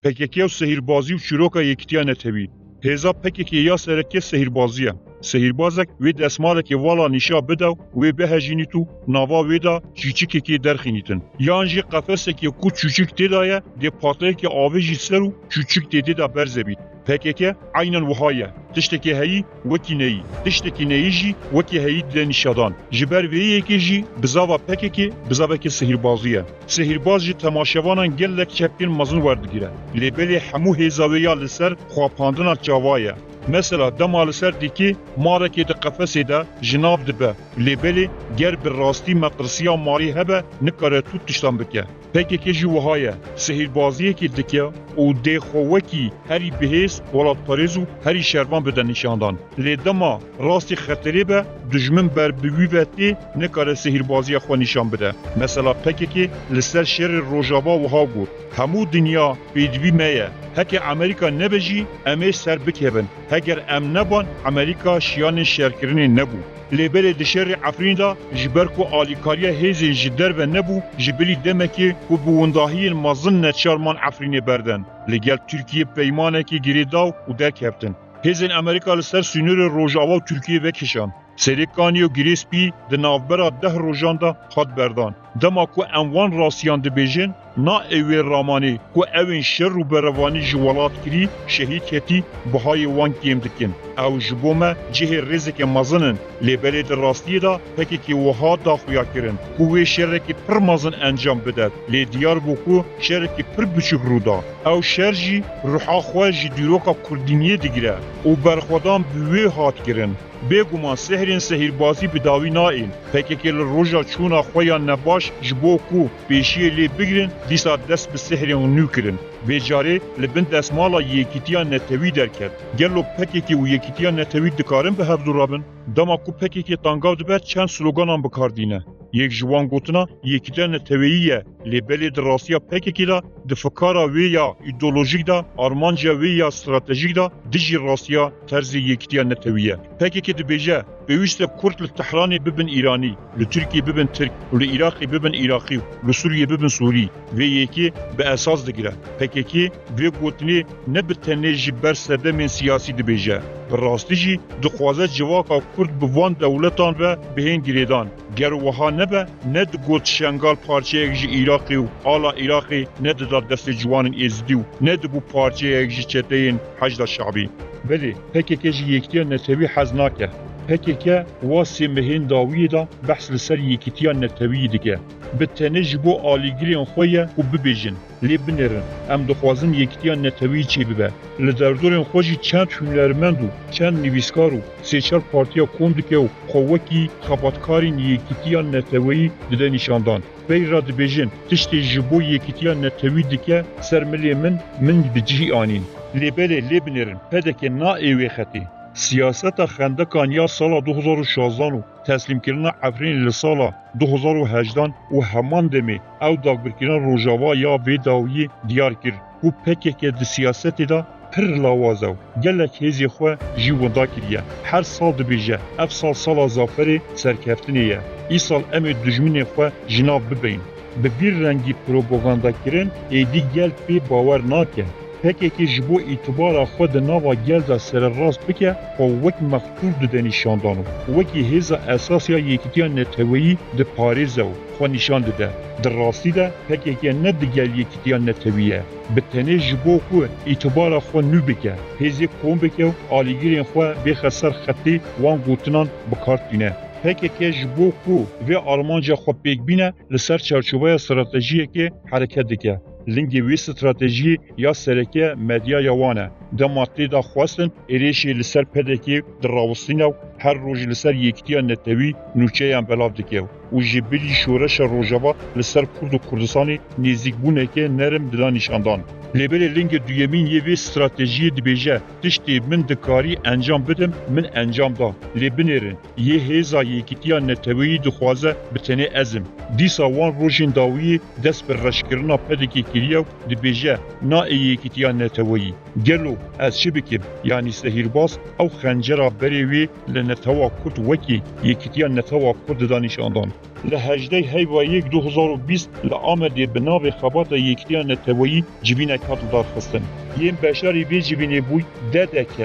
PKK و سهیربازی و شروع یکتیا نتوی. هزا PKK یا سرکی سهیربازیه. سهیربازک وی دستماله که والا نشا بده و بهجینی تو نوا ویدا چیچیکی که درخینیتن. یانجی قفسه که کو چوچیک تدایه دی پاتله که آویجی سرو چوچیک تدیدا برزه بید. PKK aynen وهایه. تشتکی هایی وکی نی. تشتکی نی جی وکی هایی دنیشادان. جبر ویه که جی بزاوا PKK بزاوا که سهیربازیه. سهیرباز جی تماشاوانان گلک چپین مزن وردگیره. لیبلی همو هزاویا لسر خواپاندنا چاوایه. مثلا دمال سر دیکی ماره که ده قفسه ده جناب دبه لیبلی گر به راستی مقرسیا ماری هبه نکاره تو تشتان بکه PKK جی وهایه سهیربازیه که دکه او ده خوکی هری بهیس ولاد پاریزو هری شروان بده نشاندان لیدما راستی خطری به دجمن بر بویوتی نکاره سهیربازی خو نشان بده مثلا PKK لسر شر روجاوا وها گور همو دنیا بیدوی میه هک امریکا نبجی امی سر بکبن هگر ام نبان امریکا شیان شرکرین نبو لیبل دشر افرین دا جبر کو آلیکاریا هیزی جدر و نبو جبلی دمکی کو بونداهی مازن نچارمان افرین بردن لگل ترکیه پیمانه که گیری داو و در کفتن هیزین امریکا لسر سینور روجاوا و ترکیه وکشان سریکانی و گریسپی ده نافبرا 10 روجان دا خاد بردان دما کو انوان راسیان ده بیجن نا اوی رامانی کو اوین شر و بروانی جوالات کری شهید کتی بهای وان کیم دکن او جبومه جه رزک مزنن لیبلی ده راستی دا پکی که وها دا خویا کرن کوی شرکی پر مزن انجام بدد لی دیار بوکو شرکی پر بچوک رو دا او شرجی روحا خواه جی دیروکا کردینیه دیگره او برخودان بوی هات کرن بگومان سهرین سهیربازی بداوی نائین PKK روژا چونا خویا نباش جبو کو پیشی لی بگرن دیسا دست به سهرین نو کرن بیجاره لبن دستمالا یکیتیا نتوی در کرد گلو PKK و یکیتیا نتوی دکارن به هر درابن دما کو PKK تانگاو دبر چند سلوگانان بکاردینه یک جوان گوتنا یکیتیا نتوییه لیبلی دراسیا PKK دا دفکارا وی یا ایدولوژیک دا آرمانجا وی یا استراتژیک دا دیجی راسیا طرز یکیتیا نتوییه PKK دبیجه بویست کرد لتحرانی ببن ایرانی لترکی ببن ترک لعراقی ببن عراقی لسوریه ببن سوری و یکی به اساس دگیره PKK و گوتنی نبتنه جبر سردمین سیاسی دبیجه براستی جی دخوازه جواکا کرد بوان دولتان و بهین گریدان گر وها نبه ند گوت شنگال پارچه اگجی عراقی و آلا عراقی ند داد دست جوان ازدی و ند بو پارچه اگجی چتین حجد شعبی ولی PKK جی یکتیا نتوی حزناکه PKK واسی مهین داویه دا بحث لسر یکیتیا نتوی دیگه بتنه جبو آلیگیرین خویه و ببیجن لی بنرن ام دخوازن یکیتیا نتوی چی ببه لدردورین خوشی چند هنرمند و چند نویسکار و سیچار پارتیا کندکه و خوکی خباتکارین یکیتیا نتوی دیده نشاندان بی را دبیجن تشتی جبو یکیتیا نتوی دیگه سرملی من بجی آنین لیبلی لی بنرن پدکه نا ایوی خطی سیاست خندکان یا سال 2016 و تسلیم کردن افرین لسال 2018 و همان دمی او داغبرکردن روجاوا یا ویداوی دیار کرد و PKK دی سیاست دا پر لاوازه و گلک هیزی خواه جیوندا کریه هر سال دبیجه اف سال زافر سرکفتنیه ای سال ام دجمن خواه جناب ببین به بیر رنگی پروپاگاندا کرن ایدی گل پی باور ناکه PKK جبو اعتبار خود نوا گلدا سر راست بکه و وک مقتول ده نشاندانو وکی هیزا اساسیا یکیتیا نتویی ده پاریزه و خو نشان ده در راستی ده PKK نه دگل یکیتیا نتویه به تنه جبو خو اعتبار خو نو بکه هیزی کون بکه و آلیگیرین خو بخسر خطی وان گوتنان بکارتینه PKK جبو خو و آرمانجا خو پیک بینه لسر چارچوبه استراتژیه که حرکت دکه لنگی وی استراتژی یا سرکه مدیا یوانه دماتی دا خواستن ایریشی لسر پدکی در راوستینو هر روز لسر یکتیا نتوی نوچه هم بلاف دکیو و جبلی شورش روجاوا لسر کرد و کردستانی نزدیک بونه که نرم دلا نشاندان لیبل لینگ دویمین یه وی استراتژی دبیجه تشتی من دکاری انجام بدم من انجام دا لیبنرن یه هزا یکتیا نتوی دخوازه بتنه ازم دیسا وان روژین داوی دست بر رشکرنا پدکی kiriya û dibêje na ê yekîtiya neteweyî. Gelo ez çi bikim? Yani sehirbaz ew xencera berê wê li netewa Kurd wekî yekîtiya netewa Kurd da nîşandan. Li 18 heyva 2020 li Amedê bi navê xebata yekîtiya neteweyî civînek hat darxistin. Yên beşerî vê civînê bûy DDK,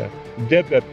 DBP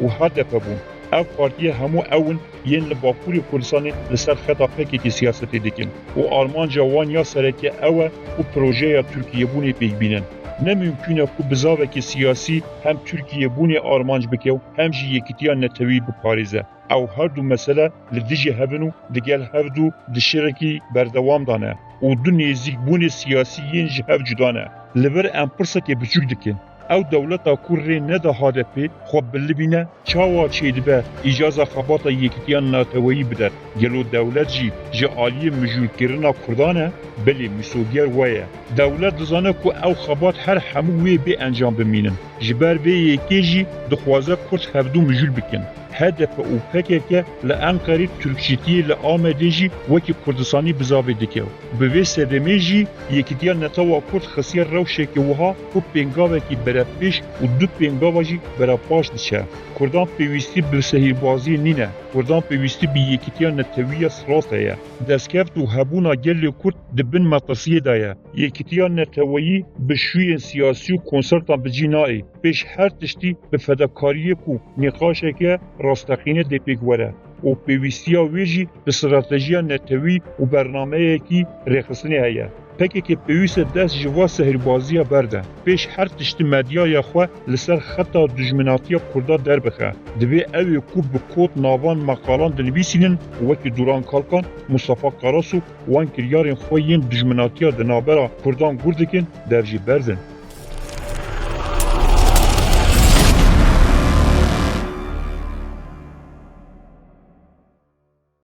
û HDP bûn. Ev partiye hemû ewin yên li Bakurê Kurdistanê li ser xeta PKK siyasetê dikin û armanca wan ya serekê ew e û projeya Tirkiyebûnê pêk bînin. Ne mümkün e ku bizavekî siyasî hem Tirkiyebûnê armanc bike û hem jî yekîtiya netewî biparêze. Ew her du mesele li dijî hevin û digel hev du di şerekî berdewam da ne û du nêzîkbûnê siyasî yên ji hev cuda ne. Li vir em pirsekê biçûk dikin. Ew dewleta ku rê neda HDP xwe bilibîne çawa çêdibe îcaza xebata yekîtiya neteweyî bide. Gelo dewlet jî ji aliyê mijûlkirina Kurdan e, bilê mîsoger we ye. Dewlet dizane ku ew xebat her hemû wê bê encam bimînin. Ji ber vê yekê jî dixwaze Kurd hevdû mijûl bikin. HDP û PKK li Enqerê Türkçîtiyê li Amedê jî wekî Kurdistanî bizavê dike. Bi vê sedemê jî yekîtiya netewa Kurd xisiya rewşekê wiha ku pêngavekî berevpêş û du pêngava jî berevpaş diçe. Kurdan pêwîstî bi sehîrbaziyê nîne. Kurdan pêwîstî bi yekîtiya netewiya sirast heye. Destkeft û hebûna gelê Kurd di bin meqesiyê de ye. Yekîtiya neteweyî bi şûyên siyasî û konsertan bicî nayê. Pêş her tiştî bi fedakariyê ku nîqaşeke rastexînê dê pêk were. û pêwîstiya wê jî bi stratejiya netewî û bernameyekî rêxistinê heye. PKK pêwîst e dest ji va sehîrbaziya berde. Pêş her tiştî medyaya xwe li ser xeta dijminatiya Kurda derbixe. Divê ew ê ku bi kot navan meqalan dinivîsînin wekî Duran Kalkan, Mustafa Karasu wan kiryarên xwe yên dijminatiya di navbera Kurdan gûr dikin dev jî berdin.